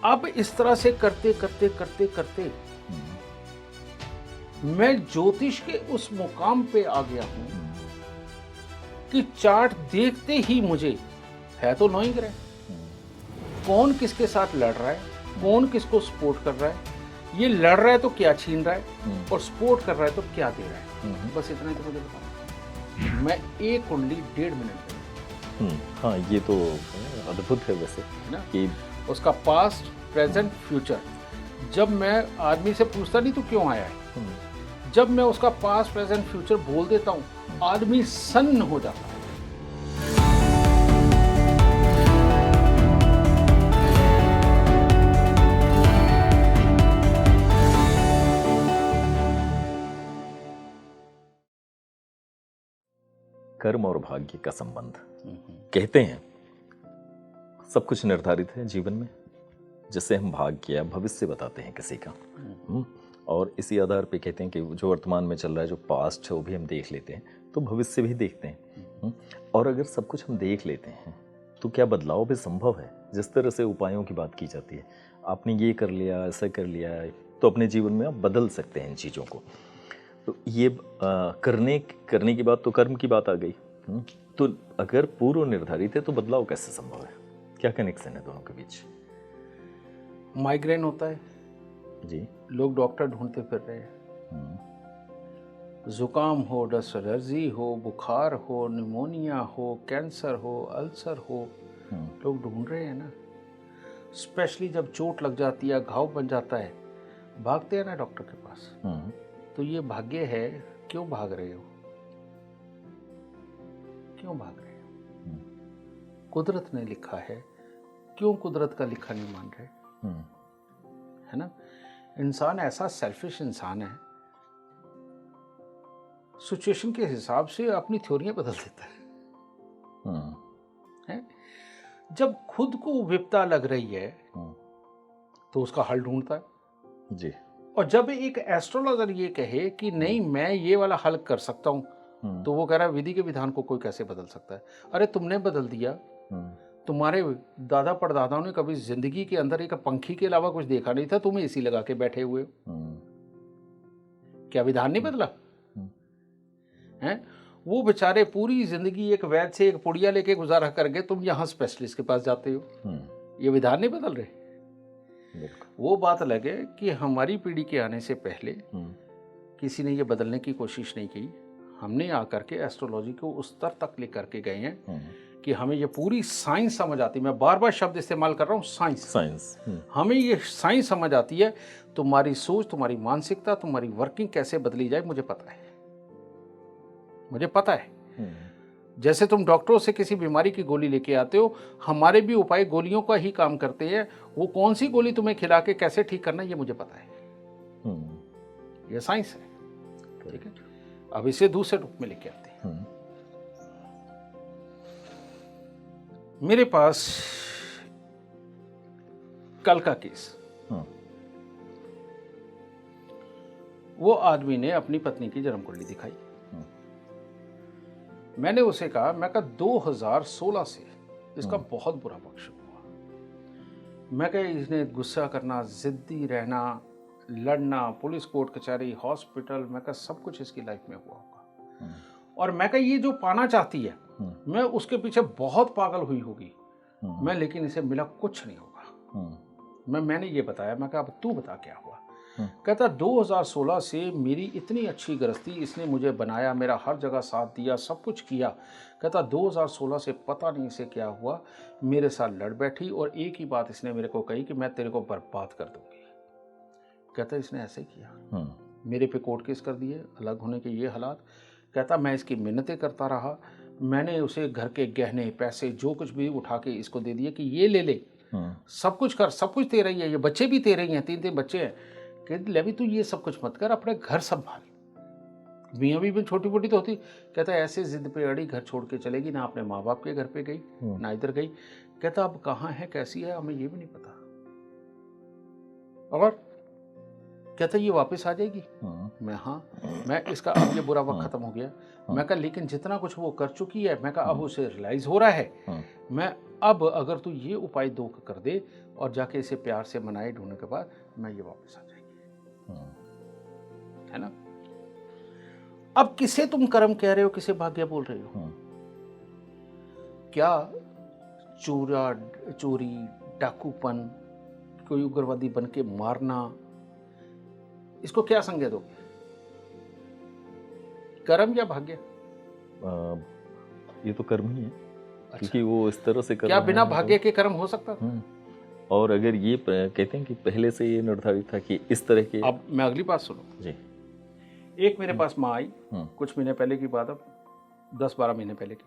अब इस तरह से करते करते करते करते मैं ज्योतिष के उस मुकाम पे आ गया हूं कि चार्ट देखते ही मुझे है तो 9 ग्रह, कौन किसके साथ लड़ रहा है, कौन किसको सपोर्ट कर रहा है, ये लड़ रहा है तो क्या छीन रहा है और सपोर्ट कर रहा है तो क्या दे रहा है। बस इतना ही तो मुझे बताओ। मैं एक कुंडली 1.5 मिनट में, हाँ ये तो अद्भुत है वैसे ना कि उसका पास्ट प्रेजेंट फ्यूचर, जब मैं आदमी से पूछता नहीं तू क्यों आया है, जब मैं उसका पास्ट प्रेजेंट फ्यूचर बोल देता हूं आदमी सन्न हो जाता है। कर्म और भाग्य का संबंध कहते हैं सब कुछ निर्धारित है जीवन में, जिससे हम भाग्य या भविष्य बताते हैं किसी का। और इसी आधार पे कहते हैं कि जो वर्तमान में चल रहा है, जो पास्ट है वो भी हम देख लेते हैं, तो भविष्य भी देखते हैं। और अगर सब कुछ हम देख लेते हैं तो क्या बदलाव भी संभव है? जिस तरह से उपायों की बात की जाती है, आपने ये कर लिया, ऐसा कर लिया, तो अपने जीवन में आप बदल सकते हैं इन चीज़ों को। तो ये करने की बात तो कर्म की बात आ गई। तो अगर पूर्व निर्धारित है तो बदलाव कैसे संभव है? क्या कनेक्शन है दोनों के बीच? माइग्रेन होता है जी, लोग डॉक्टर ढूंढते फिर रहे हैं, जुकाम हो, डस्ट एलर्जी हो, बुखार हो, निमोनिया हो, कैंसर हो, अल्सर हो, लोग ढूंढ रहे हैं ना। स्पेशली जब चोट लग जाती है, घाव बन जाता है, भागते हैं ना डॉक्टर के पास। तो ये भाग्य है। क्यों भाग रहे हो? क्यों भाग रहे हो? कुदरत ने लिखा है, क्यों कुदरत का लिखा नहीं मान रहे? है ना। इंसान ऐसा सेल्फिश इंसान है, सिचुएशन के हिसाब से अपनी थ्योरियां बदल देता है? जब खुद को विपदा लग रही है तो उसका हल ढूंढता है जी। और जब एक एस्ट्रोलॉजर ये कहे कि नहीं मैं ये वाला हल कर सकता हूं, तो वो कह रहा है विधि के विधान को कोई कैसे बदल सकता है? अरे तुमने बदल दिया, तुम्हारे दादा परदादाओं ने कभी जिंदगी के अंदर एक पंखी के अलावा कुछ देखा नहीं था, तुम्हें एसी लगा के बैठे हुए हो। क्या विधान नहीं बदला है? वो बेचारे पूरी जिंदगी एक वैद्य से एक पुड़िया लेके गुजारा कर गए, तुम यहां स्पेशलिस्ट के पास जाते हो। ये विधान नहीं बदल रहे। वो बात लगे कि हमारी पीढ़ी के आने से पहले किसी ने ये बदलने की कोशिश नहीं की। हमने आकर के एस्ट्रोलॉजी को उस स्तर तक लेकर के गए हैं कि हमें ये पूरी साइंस समझ आती है। मैं बार बार शब्द इस्तेमाल कर रहा हूँ, साइंस। हमें ये साइंस समझ आती है। तुम्हारी सोच, तुम्हारी मानसिकता, तुम्हारी वर्किंग कैसे बदली जाए मुझे पता है, मुझे पता है। जैसे तुम डॉक्टरों से किसी बीमारी की गोली लेके आते हो, हमारे भी उपाय गोलियों का ही काम करते हैं। वो कौन सी गोली तुम्हें खिला के कैसे ठीक करना ये मुझे पता है। ये साइंस है, ठीक है। अब इसे दूसरे रूप में लेके आते हैं। मेरे पास कल का केस, वो आदमी ने अपनी पत्नी की जन्म कुंडली दिखाई। मैंने उसे कहा, मैं कहा 2016 से इसका बहुत बुरा पक्ष हुआ। मैं कहा इसने गुस्सा करना, जिद्दी रहना, लड़ना, पुलिस कोर्ट कचहरी, हॉस्पिटल, मैं कहा सब कुछ इसकी लाइफ में हुआ होगा। और मैं कहा ये जो पाना चाहती है, मैं उसके पीछे बहुत पागल हुई होगी मैं, लेकिन इसे मिला कुछ नहीं होगा। मैंने ये बताया, मैं कहा अब तू बता क्या हुआ? कहता 2016 से मेरी इतनी अच्छी गृहस्थी, इसने मुझे बनाया, मेरा हर जगह साथ दिया, सब कुछ किया। कहता 2016 से पता नहीं इसे क्या हुआ, मेरे साथ लड़ बैठी और एक ही बात इसने मेरे को कही कि मैं तेरे को बर्बाद कर दूंगी। कहता इसने ऐसे किया, मेरे पे कोर्ट केस कर दिए, अलग होने के ये हालात। कहता मैं इसकी मिन्नतें करता रहा, मैंने उसे घर के गहने पैसे जो कुछ भी उठा के इसको दे दिए कि ये ले ले, सब कुछ कर, सब कुछ तेरा ही है, ये बच्चे भी तेरे ही हैं, 3 बच्चे हैं। कहते ले भी तू ये सब कुछ मत कर, अपने घर संभाल, मियाँ बीवी छोटी मोटी तो होती। कहता ऐसे जिद पे अड़ी, घर छोड़ के चलेगी ना, अपने माँ बाप के घर पे गई ना इधर गई। कहता अब कहाँ है, कैसी है, हमें ये भी नहीं पता। और कहता ये वापस आ जाएगी। मैं इसका अब ये बुरा वक्त खत्म हो गया। मैं कहा लेकिन जितना कुछ वो कर चुकी है, मैं कहा अब उसे रियलाइज हो रहा है, मैं अब अगर तू ये उपाय 2 कर दे और जाके इसे प्यार से मनाए ढूंढने के बाद मैं ये वापस आ जाएगी, है ना। अब किसे तुम कर्म कह रहे हो, किसे भाग्य बोल रहे हो? क्या चोरी, डाकूपन, कोई उग्रवादी बन के मारना, इसको क्या संज्ञा दोगे? कर्म या भाग्य? ये तो कर्म ही है। अच्छा। क्योंकि वो इस तरह से कर क्या रहा बिना है भाग्य के कर्म हो सकता था? और अगर ये कहते हैं कि पहले से ये निर्धारित था कि इस तरह के। अब मैं अगली बात सुनो जी। एक मेरे पास माँ आई, कुछ महीने पहले की बात, अब 10-12 महीने पहले की।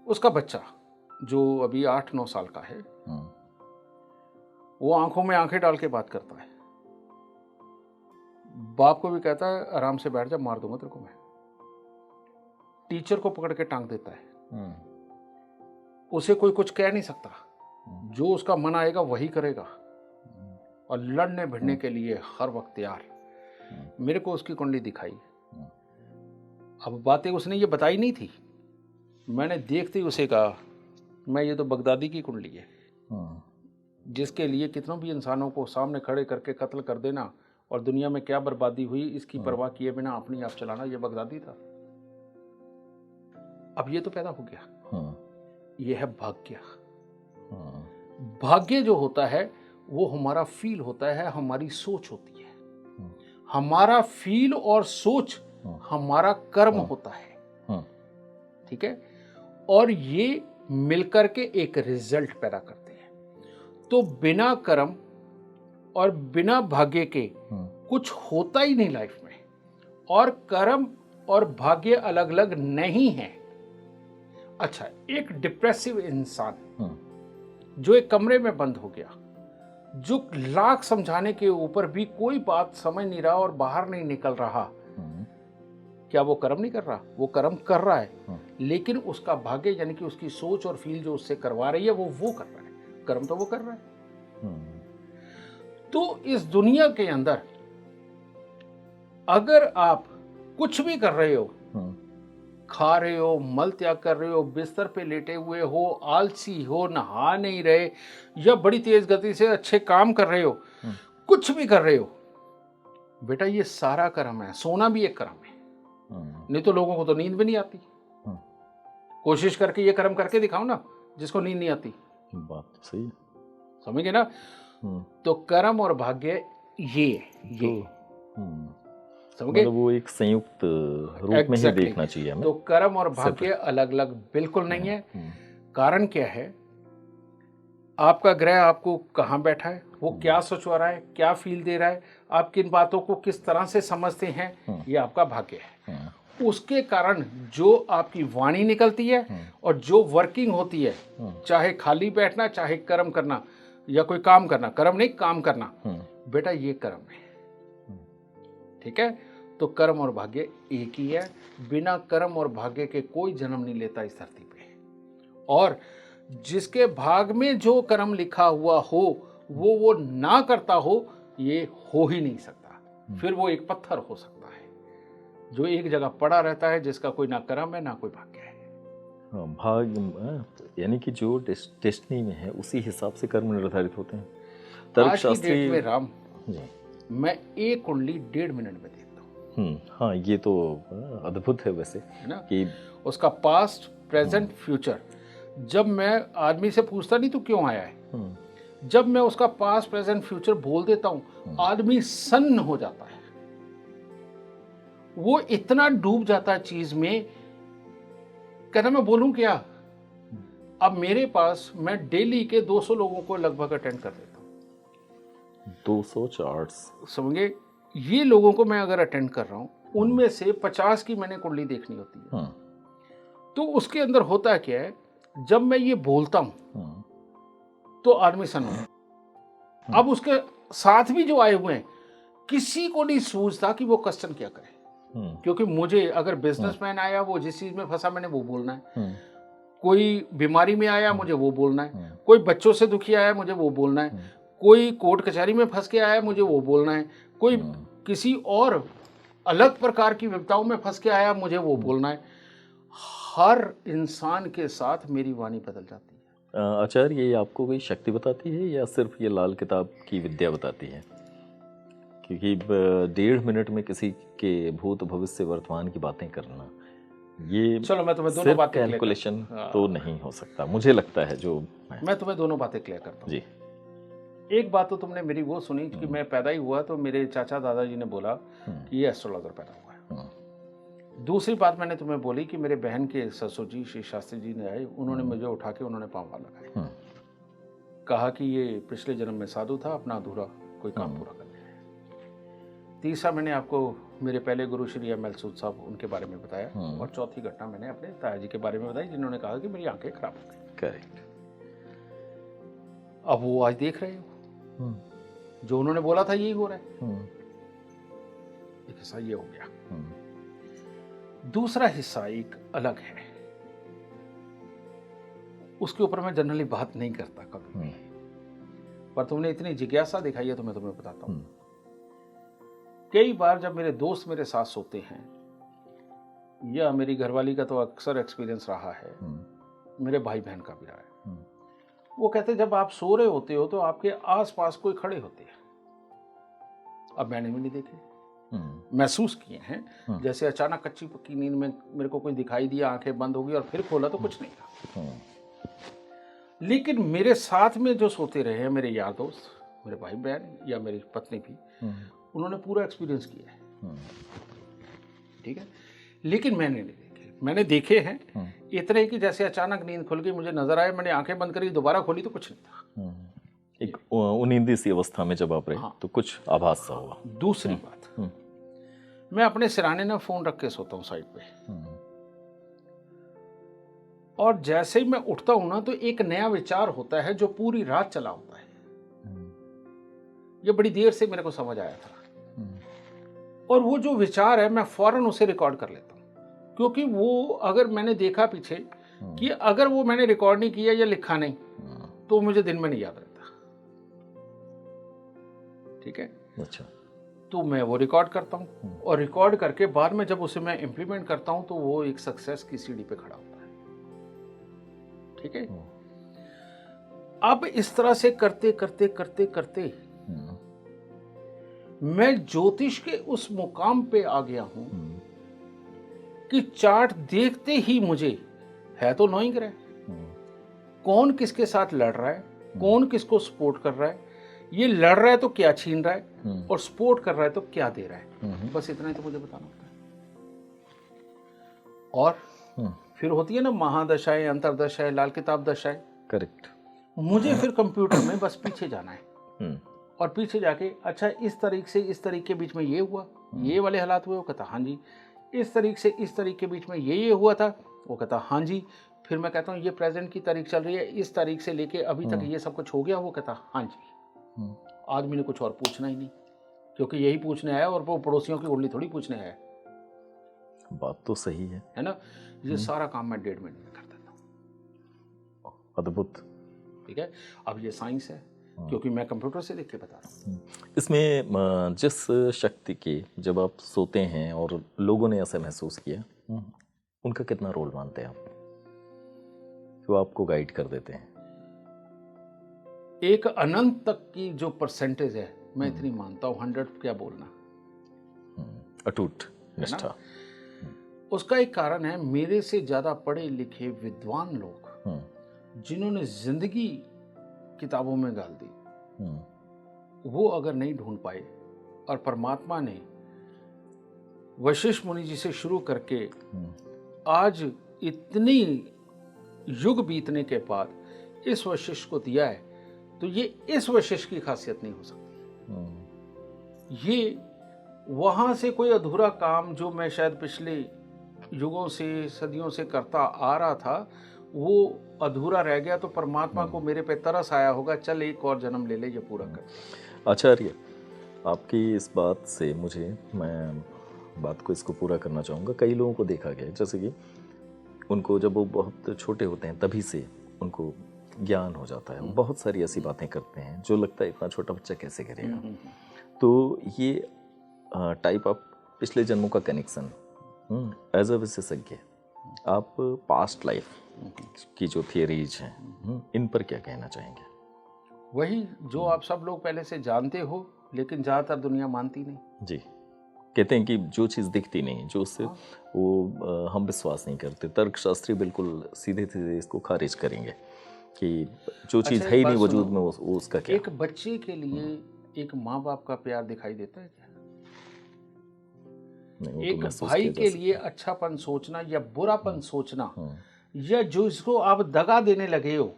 उसका बच्चा जो अभी 8-9 साल का है, वो आंखों में आंखें डाल के बात करता है। बाप को भी कहता है आराम से बैठ जा, मार दूंगा तेरे को मैं। टीचर को पकड़ के टांग देता है। उसे कोई कुछ कह नहीं सकता, जो उसका मन आएगा वही करेगा, और लड़ने भिड़ने के लिए हर वक्त तैयार। मेरे को उसकी कुंडली दिखाई। अब बातें उसने ये बताई नहीं थी, मैंने देखते ही उसे कहा मैं ये तो बगदादी की कुंडली है, जिसके लिए कितनों भी इंसानों को सामने खड़े करके कत्ल कर देना और दुनिया में क्या बर्बादी हुई इसकी परवाह किए बिना अपनी आप चलाना, ये बगदादी था। अब ये तो पैदा हो गया। ये है भाग्य। भाग्य जो होता है वो हमारा फील होता है, हमारी सोच होती है। हमारा फील और सोच हमारा कर्म होता है, ठीक है। और ये मिलकर के एक रिजल्ट पैदा करते हैं। तो बिना कर्म और बिना भाग्य के कुछ होता ही नहीं लाइफ में। और कर्म और भाग्य अलग अलग नहीं है। अच्छा, एक डिप्रेसिव इंसान जो एक कमरे में बंद हो गया, जो लाख समझाने के ऊपर भी कोई बात समझ नहीं रहा और बाहर नहीं निकल रहा, क्या वो कर्म नहीं कर रहा? वो कर्म कर रहा है, लेकिन उसका भाग्य यानी कि उसकी सोच और फील जो उससे करवा रही है वो कर रहा है। कर्म तो वो कर रहा है। तो इस दुनिया के अंदर अगर आप कुछ भी कर रहे हो, खा रहे हो, मल त्याग कर रहे हो, बिस्तर पे लेटे हुए हो, आलसी हो, नहा नहीं रहे, या बड़ी तेज गति से अच्छे काम कर रहे हो, कुछ भी कर रहे हो, बेटा ये सारा कर्म है। सोना भी एक कर्म है। नहीं तो लोगों को तो नींद भी नहीं आती। कोशिश करके ये कर्म करके दिखाओ ना जिसको नींद नहीं आती। बात तो सही है, समझ गए ना। तो कर्म और भाग्य ये समझ गए, मतलब वो एक संयुक्त रूप में ही देखना चाहिए हमें। तो कर्म और भाग्य अलग अलग बिल्कुल नहीं है। कारण क्या है? आपका ग्रह आपको कहाँ बैठा है, वो क्या सोचवा रहा है, क्या फील दे रहा है, आप किन बातों को किस तरह से समझते हैं, ये आपका भाग्य है। उसके कारण जो आपकी वाणी निकलती है और जो वर्किंग होती है, चाहे खाली बैठना, चाहे कर्म करना या कोई काम करना, कर्म नहीं काम करना, बेटा ये कर्म है, ठीक है। तो कर्म और भाग्य एक ही है। बिना कर्म और भाग्य के कोई जन्म नहीं लेता इस धरती पे। और जिसके भाग में जो कर्म लिखा हुआ हो वो ना करता हो, ये हो ही नहीं सकता। फिर वो एक पत्थर हो सकता है जो एक जगह पड़ा रहता है, जिसका कोई ना कर्म है ना कोई भाग्य है। भाग यानी कि जो डेस्टिनी में है उसी हिसाब से कर्म निर्धारित होते हैं। आज की डेट में राम जी, मैं एक कुंडली 1.5 मिनट में देखता हूँ। हाँ, ये तो अद्भुत है वैसे, है ना कि उसका पास्ट, प्रेजेंट, फ्यूचर। जब मैं आदमी से पूछता नहीं तू क्यों आया है, जब मैं उसका पास्ट, प्रेजेंट, फ्यूचर बोल देता हूं, आदमी सन्न हो जाता है। वो इतना डूब जाता है चीज में, कहना मैं बोलूं क्या। अब मेरे पास मैं डेली के 200 लोगों को लगभग अटेंड कर देता हूं। 200 चार्ट्स, समझे। ये लोगों को मैं अगर अटेंड कर रहा हूं, उनमें से 50 की मैंने कुंडली देखनी होती है। तो उसके अंदर होता है क्या है, जब मैं ये बोलता हूं तो आदमी सन्न हो। अब उसके साथ भी जो आए हुए हैं, किसी को नहीं सूझता कि वो क्वेश्चन क्या करे, क्योंकि मुझे अगर बिजनेसमैन आया, वो जिस चीज में फंसा मैंने वो बोलना है। कोई बीमारी में आया, मुझे वो बोलना है। कोई बच्चों से दुखी आया, मुझे वो बोलना है। कोई कोर्ट कचहरी में फंस के आया, मुझे वो बोलना है। कोई किसी और अलग प्रकार की विपदाओं में फंस के आया, मुझे वो बोलना है। हर इंसान के साथ मेरी वाणी बदल जाती है। आचार्य, ये आपको कोई शक्ति बताती है या सिर्फ ये लाल किताब की विद्या बताती है? क्योंकि 1.5 मिनट में किसी के भूत भविष्य वर्तमान की बातें करना, ये चलो मैं तुम्हें दोनों सिर्फ बातें कैलकुलेशन तो नहीं हो सकता, मुझे लगता है। जो मैं तुम्हें दोनों बातें क्लियर करता हूँ। जी। एक बात तो तुमने मेरी वो सुनी कि मैं पैदा ही हुआ तो मेरे चाचा दादाजी ने बोला कि ये एस्ट्रोलॉजर पैदा हुआ है। दूसरी बात मैंने तुम्हें बोली कि मेरे बहन के ससुर जी श्री शास्त्री जी ने आए, उन्होंने मुझे उठा के उन्होंने पाँव लगाए, कहा कि ये पिछले जन्म में साधु था, अपना अधूरा कोई काम पूरा कर लिया है। तीसरा मैंने आपको मेरे पहले गुरु श्री एम एल सूद साहब उनके बारे में बताया, और चौथी घटना मैंने अपने ताया जी के बारे में बताई जिन्होंने कहा कि मेरी आंखें खराब हो गई। करेक्ट। अब वो आज देख रहे हो जो उन्होंने बोला था यही हो रहा है। एक हिस्सा ये हो गया। दूसरा हिस्सा एक अलग है, उसके ऊपर मैं जनरली बात नहीं करता कभी भी, पर तुमने इतनी जिज्ञासा दिखाई है तो मैं तुम्हें बताता हूं। कई बार जब मेरे दोस्त मेरे साथ सोते हैं, या मेरी घरवाली का तो अक्सर एक्सपीरियंस रहा है, मेरे भाई बहन का भी रहा है, वो कहते जब आप सो रहे होते हो तो आपके आसपास कोई खड़े होते हैं। अब मैंने भी नहीं देखे, महसूस किए हैं, जैसे अचानक कच्ची पक्की नींद में मेरे को कोई दिखाई दिया, आंखें बंद हो गई और फिर खोला तो कुछ नहीं था। लेकिन मेरे साथ में जो सोते रहे हैं मेरे यार दोस्त, मेरे भाई बहन या मेरी पत्नी भी, उन्होंने पूरा एक्सपीरियंस किया है। ठीक है, लेकिन मैंने नहीं देखे। मैंने देखे हैं इतने कि जैसे अचानक नींद खुल गई, मुझे नजर आया, मैंने आंखें बंद करी, दोबारा खोली तो कुछ नहीं था। एक उनींदी सी अवस्था में जब आप रहे तो कुछ आभास सा हुआ। दूसरी बात, मैं अपने सिराने में फोन रख के सोता हूँ साइड पे, और जैसे ही मैं उठता हूं ना तो एक नया विचार होता है जो पूरी रात चला होता है। ये बड़ी देर से मेरे को समझ आया था, और वो जो विचार है मैं फौरन उसे रिकॉर्ड कर लेता हूं, क्योंकि वो अगर मैंने देखा पीछे कि अगर वो मैंने रिकॉर्ड नहीं किया या लिखा नहीं तो मुझे दिन में नहीं याद रहता। ठीक है, अच्छा, तो मैं वो रिकॉर्ड करता हूं, और रिकॉर्ड करके बाद में जब उसे मैं इंप्लीमेंट करता हूं तो वो एक सक्सेस की सीढ़ी पे खड़ा होता है। ठीक है, अब इस तरह से करते करते करते करते मैं ज्योतिष के उस मुकाम पे आ गया हूं कि चार्ट देखते ही मुझे है तो नोइंग रहा है, कौन किसके साथ लड़ रहा है, कौन किसको सपोर्ट कर रहा है, ये लड़ रहा है तो क्या छीन रहा है, और सपोर्ट कर रहा है तो क्या दे रहा है। बस इतना ही तो मुझे बताना होता है। और फिर होती है ना महादशाएं, अंतरदशाएं, लाल किताब दशाएं। करेक्ट। मुझे फिर कंप्यूटर में बस पीछे जाना है, और पीछे जाके अच्छा इस तरीके से इस तरीके के बीच में ये हुआ, ये वाले हालात हुए, वो कहता हाँ जी, इस तरीके से इस तरीके के बीच में ये हुआ था, वो कहता हाँ जी। फिर मैं कहता हूँ ये प्रेजेंट की तारीख चल रही है, इस तारीख से लेके अभी तक ये सब कुछ हो गया, वो कहता हाँ जी। आदमी ने कुछ और पूछना ही नहीं, क्योंकि यही पूछने आया, और वो पड़ोसियों की उंगली थोड़ी पूछने आया। बात तो सही है ना। ये सारा काम मैं 1.5 मिनट में कर देता हूँ। अद्भुत। ठीक है, अब ये साइंस है, क्योंकि मैं कंप्यूटर से देख के बता रहा हूँ। इसमें जिस शक्ति के जब आप सोते हैं और लोगों ने ऐसा महसूस किया, उनका कितना रोल मानते हैं आप, वो आपको गाइड कर देते हैं? एक अनंत तक की जो परसेंटेज है मैं इतनी मानता हूँ, 100 क्या बोलना, अटूट निष्ठा। उसका एक कारण है, मेरे से ज्यादा पढ़े लिखे विद्वान लोग जिन्होंने जिंदगी किताबों में गाल दी, वो अगर नहीं ढूंढ पाए, और परमात्मा ने वशिष्ठ मुनि जी से शुरू करके आज इतनी युग बीतने के बाद इस वशिष्ठ को दिया है, तो ये इस वशिष्ठ की खासियत नहीं हो सकती। ये वहां से कोई अधूरा काम जो मैं शायद पिछले युगों से सदियों से करता आ रहा था, वो अधूरा रह गया, तो परमात्मा को मेरे पे तरस आया होगा, चल एक और जन्म ले ले, ये पूरा कर। आचार्य, आपकी इस बात से मैं बात को इसको पूरा करना चाहूँगा। कई लोगों को देखा गया जैसे कि उनको जब वो बहुत छोटे होते हैं तभी से उनको ज्ञान हो जाता है, बहुत सारी ऐसी बातें करते हैं जो लगता है इतना छोटा बच्चा कैसे करेगा। तो ये टाइप ऑफ पिछले जन्मों का कनेक्शन एज अ विशेषज्ञ आप पास्ट लाइफ की जो थियरीज हैं इन पर क्या कहना चाहेंगे? वही जो आप सब लोग पहले से जानते हो, लेकिन ज़्यादातर दुनिया मानती नहीं। जी, कहते हैं कि जो चीज़ दिखती नहीं, जो उससे वो हम विश्वास नहीं करते। तर्कशास्त्री बिल्कुल सीधे सीधे इसको खारिज करेंगे कि जो चीज़ है ही नहीं वजूद में, वो उसका क्या? एक बच्चे के लिए एक माँ बाप का प्यार दिखाई देता है क्या? एक भाई के लिए अच्छापन सोचना या बुरापन सोचना, या जो इसको आप दगा देने लगे हो,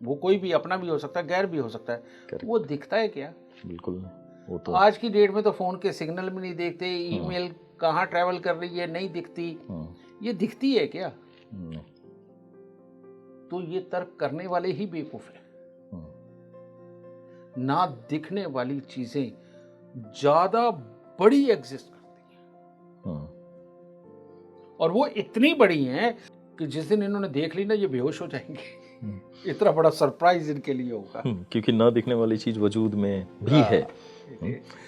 वो कोई भी अपना भी हो सकता है, गैर भी हो सकता है, वो दिखता है क्या? बिल्कुल नहीं। वो तो आज की डेट में तो फोन के सिग्नल भी नहीं देखते, ईमेल कहाँ ट्रैवल कर रही है नहीं दिखती, ये दिखती है क्या? नहीं। तो ये तर्क करने वाले ही बेवकूफ है। ना दिखने वाली चीजें ज्यादा बड़ी एग्जिस्ट करती हैं, और वो इतनी बड़ी हैं कि जिस दिन इन्होंने देख ली ना, ये बेहोश हो जाएंगे। इतना बड़ा सरप्राइज इनके लिए होगा, क्योंकि ना दिखने वाली चीज वजूद में भी है।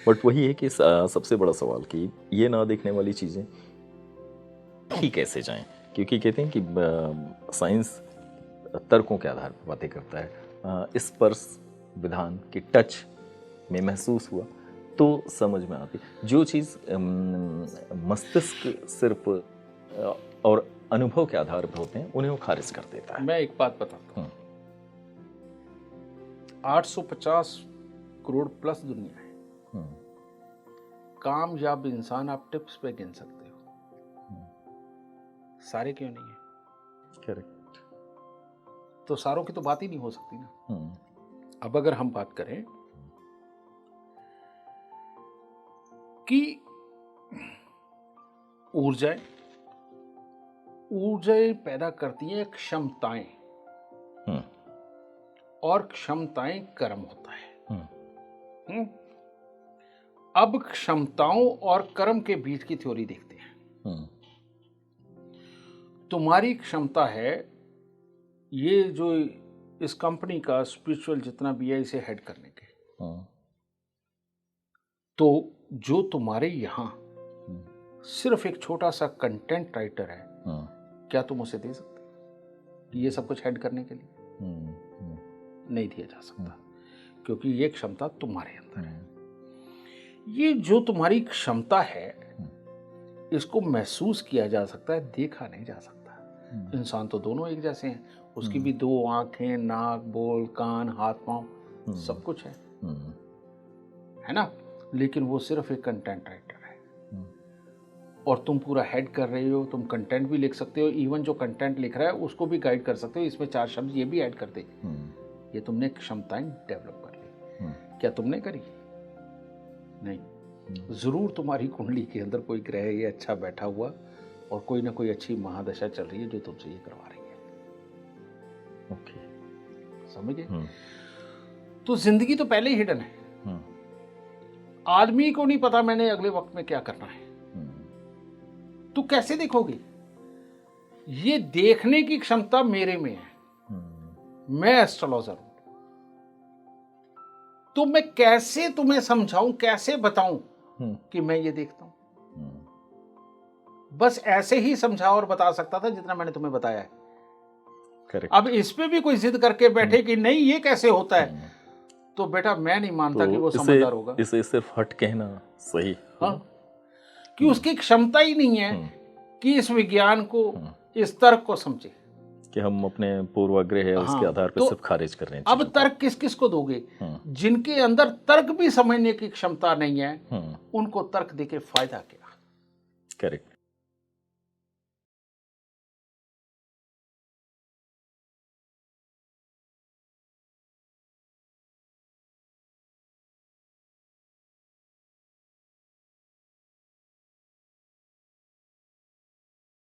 बट वही है कि सबसे बड़ा सवाल कि ये ना दिखने वाली चीजें ही कैसे जाएं, क्योंकि कहते हैं कि साइंस तर्कों के आधार पर बातें करता है। स्पर्श विधान की टच में महसूस हुआ तो समझ में आती, जो चीज़ मस्तिष्क सिर्फ और अनुभव के आधार पर होते हैं उन्हें वो खारिज कर देता है। मैं एक बात बताता हूँ, 850 करोड़ प्लस दुनिया है। कामयाब इंसान आप टिप्स पे गिन सकते हो, सारे क्यों नहीं है? करेक्ट। तो सारों की तो बात ही नहीं हो सकती ना। अब अगर हम बात करें कि ऊर्जाएं पैदा करती हैं क्षमताएं, और क्षमताएं कर्म होता है। अब क्षमताओं और कर्म के बीच की थ्योरी देखते हैं। तुम्हारी क्षमता है, ये जो इस कंपनी का स्पिरिचुअल जितना भी है इसे हेड करने के, तो जो तुम्हारे यहां सिर्फ एक छोटा सा कंटेंट राइटर है, क्या तुम उसे दे सकते ये सब कुछ हेड करने के लिए? नहीं दिया जा सकता, क्योंकि ये क्षमता तुम्हारे अंदर है। ये जो तुम्हारी क्षमता है, इसको महसूस किया जा सकता है, देखा नहीं जा सकता। इंसान तो दोनों एक जैसे हैं, उसकी भी 2 आंखें, नाक, बोल, कान, हाथ, पांव, सब कुछ है ना? लेकिन वो सिर्फ एक कंटेंट राइटर है, और तुम पूरा हेड कर रहे हो। तुम कंटेंट भी लिख सकते हो, इवन जो कंटेंट लिख रहा है उसको भी गाइड कर सकते हो, इसमें 4 शब्द ये भी ऐड कर दे। ये तुमने क्षमताएं डेवलप कर ली। क्या तुमने करी? नहीं। जरूर तुम्हारी कुंडली के अंदर कोई ग्रह ये अच्छा बैठा हुआ, और कोई ना कोई अच्छी महादशा चल रही है जो तुमसे ये करवा रही है। ओके, समझ गए? तो जिंदगी तो पहले ही हिडन है। आदमी को नहीं पता मैंने अगले वक्त में क्या करना है। तो कैसे देखोगे? ये देखने की क्षमता मेरे में है। मैं एस्ट्रोलॉजर हूं, तो मैं कैसे तुम्हें समझाऊं, कैसे बताऊं कि मैं ये देखता हूं? बस ऐसे ही समझा और बता सकता था जितना मैंने तुम्हें बताया है। Correct. अब इस पे भी कोई जिद करके बैठे कि नहीं ये कैसे होता है, तो बेटा मैं नहीं मानता कि वो समझदार होगा। इसे सिर्फ हट कहना सही। हाँ, कि उसकी क्षमता ही नहीं है कि इस विज्ञान को, इस तर्क को समझे, कि हम अपने पूर्वाग्रह है उसके आधार पर सब खारिज कर रहे हैं। अब तर्क किस किस को दोगे? जिनके अंदर तर्क भी समझने की क्षमता नहीं है, उनको तर्क देके फायदा क्या? करेक्ट।